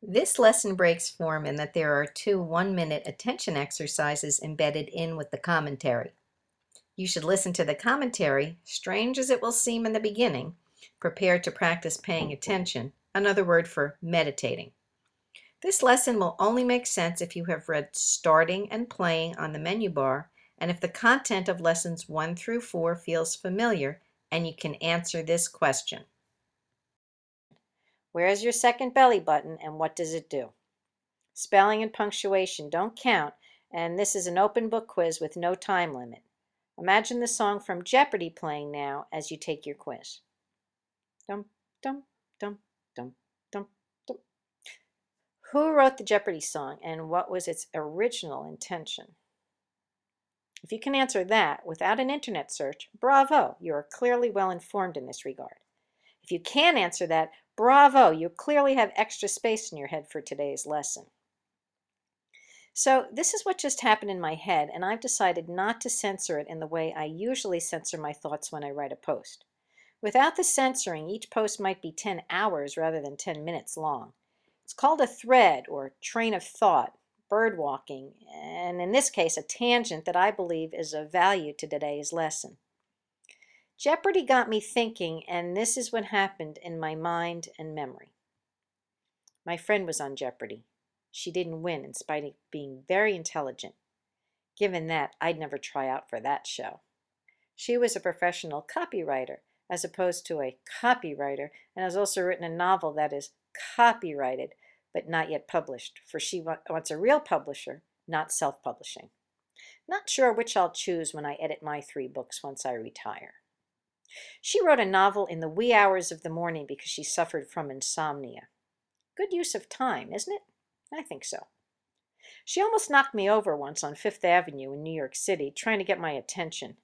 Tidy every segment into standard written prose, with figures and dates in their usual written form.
This lesson breaks form in that there are two 1-minute attention exercises embedded in with the commentary. You should listen to the commentary, strange as it will seem in the beginning, prepared to practice paying attention, another word for meditating. This lesson will only make sense if you have read Starting and Playing on the menu bar and if the content of lessons 1 through 4 feels familiar and you can answer this question. Where's your second belly button and what does it do? Spelling and punctuation don't count, and this is an open book quiz with no time limit. Imagine the song from Jeopardy playing now as you take your quiz. Dum, dum, dum, dum, dum, dum. Who wrote the Jeopardy song and what was its original intention? If you can answer that without an internet search, bravo, you are clearly well informed in this regard. If you can answer that, bravo, you clearly have extra space in your head for today's lesson. So this is what just happened in my head, and I've decided not to censor it in the way I usually censor my thoughts when I write a post. Without the censoring, each post might be 10 hours rather than 10 minutes long. It's called a thread or train of thought, bird walking, and in this case, a tangent that I believe is of value to today's lesson. Jeopardy got me thinking, and this is what happened in my mind and memory. My friend was on Jeopardy! She didn't win in spite of being very intelligent. Given that, I'd never try out for that show. She was a professional copywriter, as opposed to a copywriter, and has also written a novel that is copyrighted, but not yet published, for she wants a real publisher, not self-publishing. Not sure which I'll choose when I edit my 3 books once I retire. She wrote a novel in the wee hours of the morning because she suffered from insomnia. Good use of time, isn't it? I think so. She almost knocked me over once on Fifth Avenue in New York City, trying to get my attention.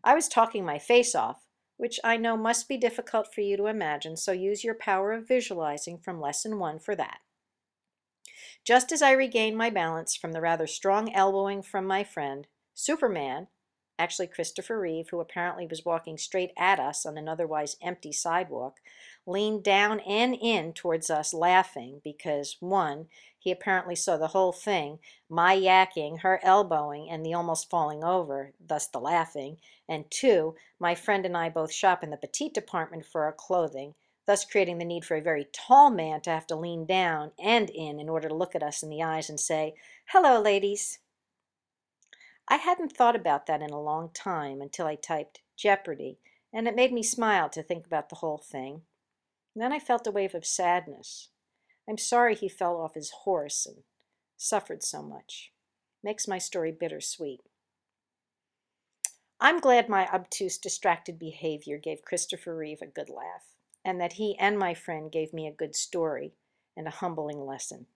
I was talking my face off, which I know must be difficult for you to imagine, so use your power of visualizing from Lesson 1 for that. Just as I regained my balance from the rather strong elbowing from my friend, Superman, actually Christopher Reeve, who apparently was walking straight at us on an otherwise empty sidewalk, leaned down and in towards us laughing because, 1, he apparently saw the whole thing, my yakking, her elbowing, and the almost falling over, thus the laughing, and 2, my friend and I both shop in the petite department for our clothing, thus creating the need for a very tall man to have to lean down and in order to look at us in the eyes and say, "Hello, ladies." I hadn't thought about that in a long time until I typed Jeopardy, and it made me smile to think about the whole thing. And then I felt a wave of sadness. I'm sorry he fell off his horse and suffered so much. Makes my story bittersweet. I'm glad my obtuse, distracted behavior gave Christopher Reeve a good laugh, and that he and my friend gave me a good story and a humbling lesson.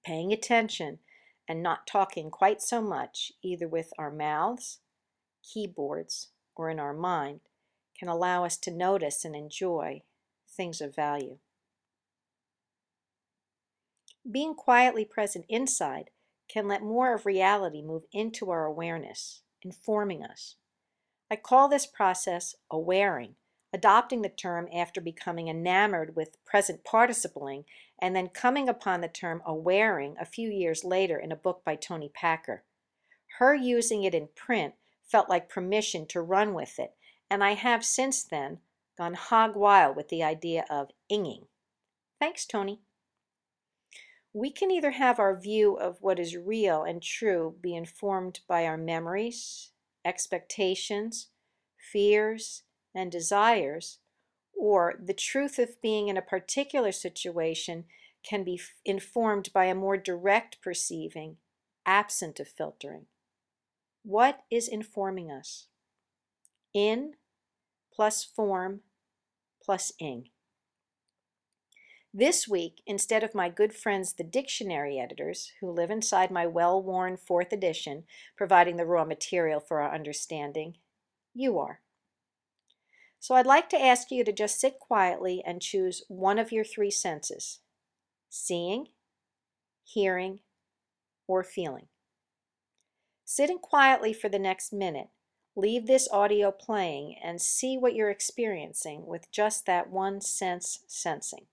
Paying attention and not talking quite so much, either with our mouths, keyboards, or in our mind, can allow us to notice and enjoy things of value. Being quietly present inside can let more of reality move into our awareness, informing us. I call this process awaring, adopting the term after becoming enamored with present participling and then coming upon the term awaring a few years later in a book by Toni Packer. Her using it in print felt like permission to run with it, and I have since then gone hog wild with the idea of inging. Thanks, Toni. We can either have our view of what is real and true be informed by our memories, expectations, fears, and desires, or the truth of being in a particular situation can be informed by a more direct perceiving, absent of filtering. What is informing us? In plus form plus ing. This week, instead of my good friends the dictionary editors, who live inside my well-worn 4th edition, providing the raw material for our understanding, you are. So I'd like to ask you to just sit quietly and choose one of your 3 senses: seeing, hearing, or feeling. Sitting quietly for the next minute, leave this audio playing and see what you're experiencing with just that one sense sensing.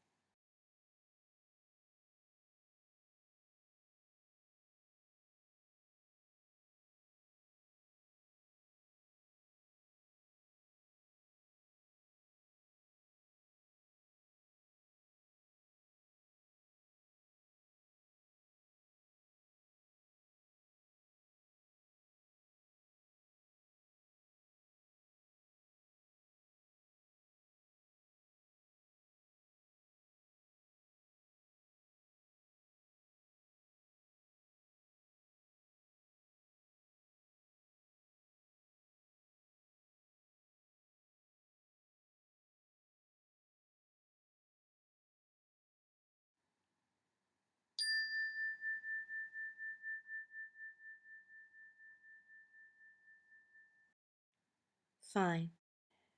Fine.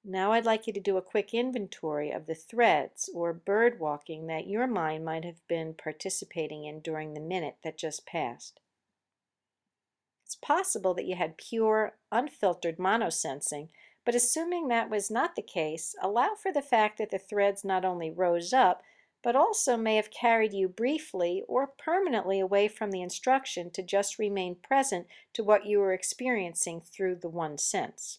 Now I'd like you to do a quick inventory of the threads or bird walking that your mind might have been participating in during the minute that just passed. It's possible that you had pure, unfiltered monosensing, but assuming that was not the case, allow for the fact that the threads not only rose up, but also may have carried you briefly or permanently away from the instruction to just remain present to what you were experiencing through the one sense.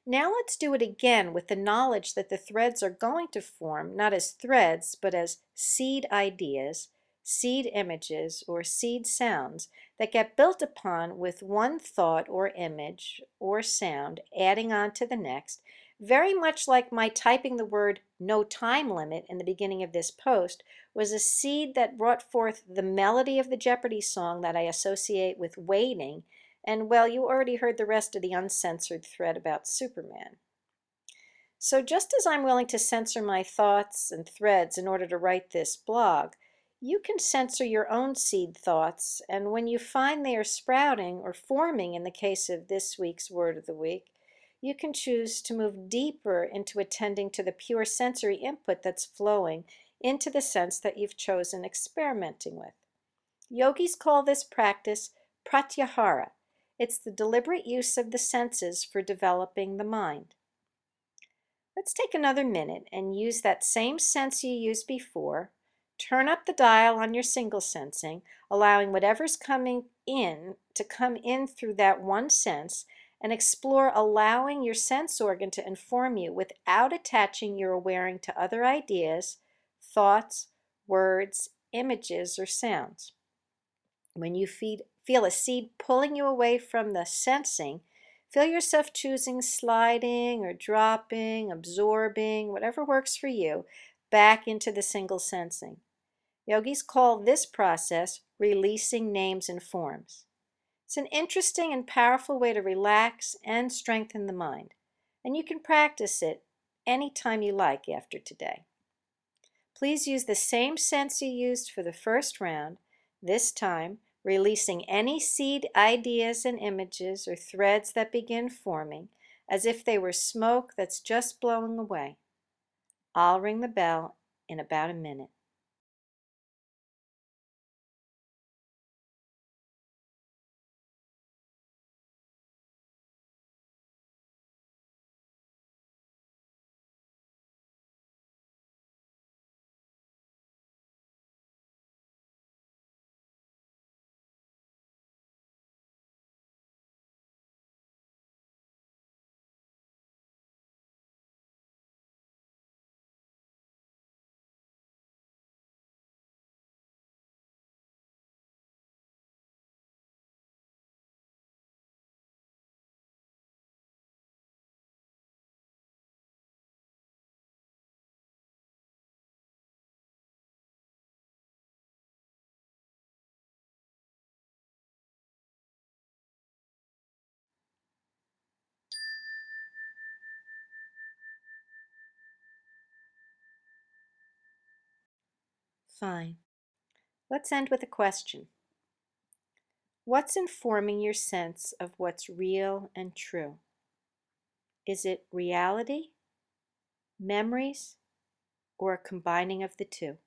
Now let's do it again with the knowledge that the threads are going to form not as threads, but as seed ideas, seed images, or seed sounds that get built upon with one thought or image or sound adding on to the next, very much like my typing the word "no time limit" in the beginning of this post was a seed that brought forth the melody of the Jeopardy song that I associate with waiting. And well, you already heard the rest of the uncensored thread about Superman. So just as I'm willing to censor my thoughts and threads in order to write this blog, you can censor your own seed thoughts, and when you find they are sprouting or forming in the case of this week's Word of the Week, you can choose to move deeper into attending to the pure sensory input that's flowing into the sense that you've chosen experimenting with. Yogis call this practice pratyahara. It's the deliberate use of the senses for developing the mind. Let's take another minute and use that same sense you used before. Turn up the dial on your single sensing, allowing whatever's coming in to come in through that one sense, and explore allowing your sense organ to inform you without attaching your awareing to other ideas, thoughts, words, images, or sounds. When you feel a seed pulling you away from the sensing, feel yourself choosing sliding or dropping, absorbing, whatever works for you, back into the single sensing. Yogis call this process releasing names and forms. It's an interesting and powerful way to relax and strengthen the mind, and you can practice it anytime you like after today. Please use the same sense you used for the first round, this time releasing any seed ideas and images or threads that begin forming as if they were smoke that's just blowing away. I'll ring the bell in about a minute. Fine. Let's end with a question. What's informing your sense of what's real and true? Is it reality, memories, or a combining of the two?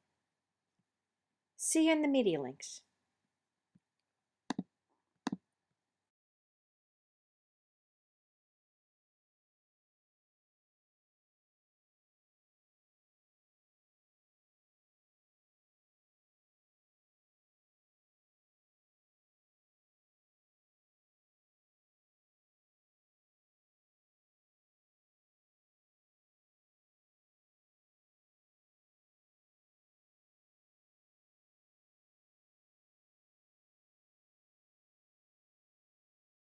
See you in the media links.